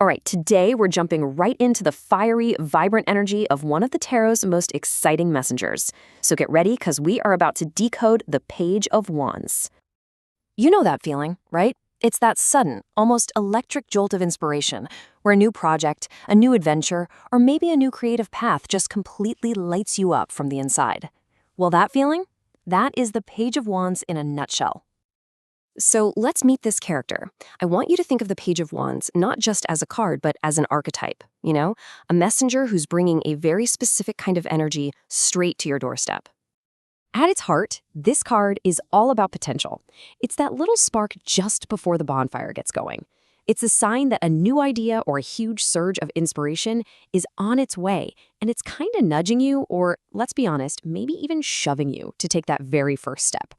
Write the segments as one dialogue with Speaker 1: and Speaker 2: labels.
Speaker 1: right, today we're jumping right into the fiery, vibrant energy of one of the tarot's most exciting messengers. So get ready, because we are about to decode the Page of Wands. You know that feeling, right? It's that sudden, almost electric jolt of inspiration, where a new project, a new adventure, or maybe a new creative path just completely lights you up from the inside. Well, that feeling? That is the Page of Wands in a nutshell. So let's meet this character. I want you to think of the Page of Wands not just as a card, but as an archetype, a messenger who's bringing a very specific kind of energy straight to your doorstep. At its heart, this card is all about potential. It's that little spark just before the bonfire gets going. It's a sign that a new idea or a huge surge of inspiration is on its way, and it's kind of nudging you, or let's be honest, maybe even shoving you to take that very first step.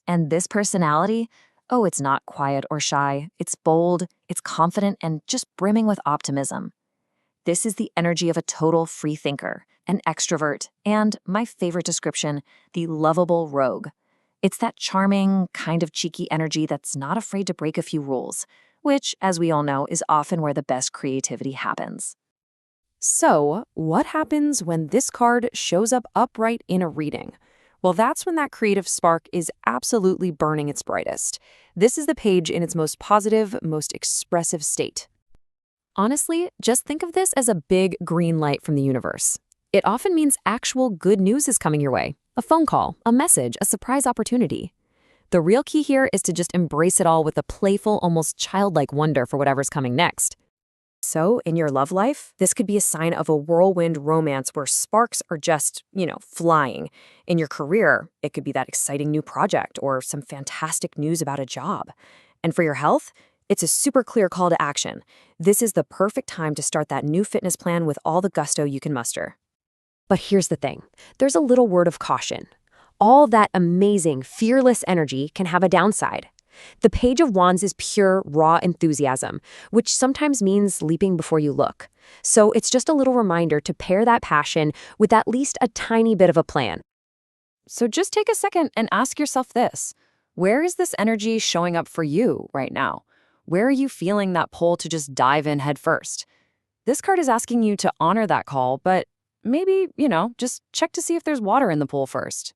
Speaker 1: And this personality, oh, it's not quiet or shy. It's bold, it's confident, and just brimming with optimism. This is the energy of a total free thinker, an extrovert, and, my favorite description, the lovable rogue. It's that charming, kind of cheeky energy that's not afraid to break a few rules, which, as we all know, is often where the best creativity happens. So, what happens when this card shows up upright in a reading? Well, that's when that creative spark is absolutely burning its brightest. This is the page in its most positive, most expressive state. Honestly, just think of this as a big green light from the universe. It often means actual good news is coming your way. A phone call, a message, a surprise opportunity. The real key here is to just embrace it all with a playful, almost childlike wonder for whatever's coming next. So, in your love life, this could be a sign of a whirlwind romance where sparks are just, flying. In your career, it could be that exciting new project or some fantastic news about a job. And for your health, it's a super clear call to action. This is the perfect time to start that new fitness plan with all the gusto you can muster. But here's the thing. There's a little word of caution. All that amazing, fearless energy can have a downside. The Page of Wands is pure, raw enthusiasm, which sometimes means leaping before you look. So it's just a little reminder to pair that passion with at least a tiny bit of a plan. So just take a second and ask yourself this. Where is this energy showing up for you right now? Where are you feeling that pull to just dive in head first? This card is asking you to honor that call, but maybe, just check to see if there's water in the pool first.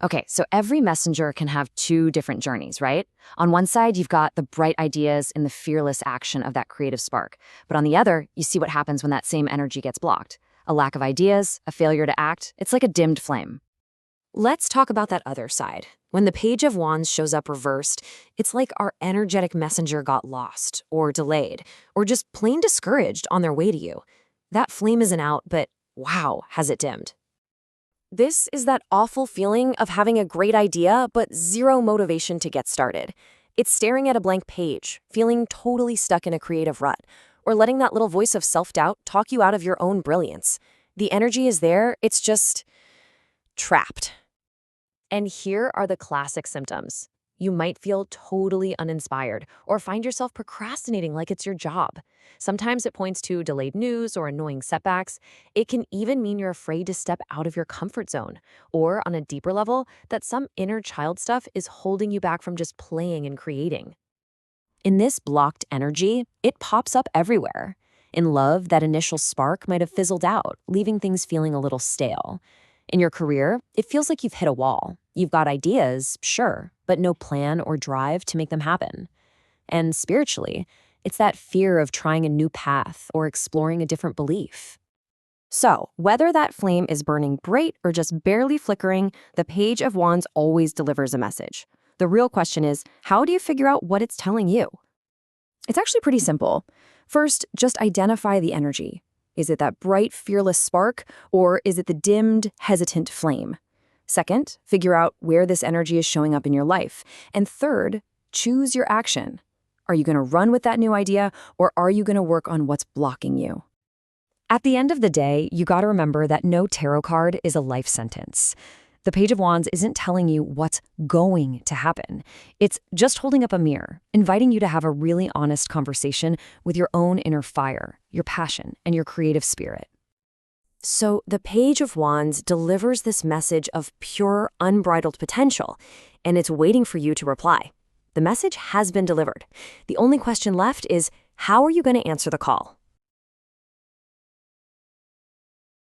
Speaker 1: Okay, so every messenger can have two different journeys, right? On one side, you've got the bright ideas and the fearless action of that creative spark. But on the other, you see what happens when that same energy gets blocked. A lack of ideas, a failure to act, it's like a dimmed flame. Let's talk about that other side. When the Page of Wands shows up reversed, it's like our energetic messenger got lost, or delayed, or just plain discouraged on their way to you. That flame isn't out, but wow, has it dimmed. This is that awful feeling of having a great idea, but zero motivation to get started. It's staring at a blank page, feeling totally stuck in a creative rut, or letting that little voice of self-doubt talk you out of your own brilliance. The energy is there, it's just trapped. And here are the classic symptoms. You might feel totally uninspired or find yourself procrastinating like it's your job. Sometimes it points to delayed news or annoying setbacks. It can even mean you're afraid to step out of your comfort zone, or on a deeper level, that some inner child stuff is holding you back from just playing and creating. In this blocked energy, it pops up everywhere. In love, that initial spark might have fizzled out, leaving things feeling a little stale. In your career, it feels like you've hit a wall. You've got ideas, sure, but no plan or drive to make them happen. And spiritually, it's that fear of trying a new path or exploring a different belief. So, whether that flame is burning bright or just barely flickering, the Page of Wands always delivers a message. The real question is, how do you figure out what it's telling you? It's actually pretty simple. First, just identify the energy. Is it that bright, fearless spark, or is it the dimmed, hesitant flame? Second, figure out where this energy is showing up in your life. And third, choose your action. Are you going to run with that new idea, or are you going to work on what's blocking you? At the end of the day, you got to remember that no tarot card is a life sentence. The Page of Wands isn't telling you what's going to happen. It's just holding up a mirror, inviting you to have a really honest conversation with your own inner fire, your passion, and your creative spirit. So the Page of Wands delivers this message of pure, unbridled potential, and it's waiting for you to reply. The message has been delivered. The only question left is, How are you going to answer the call?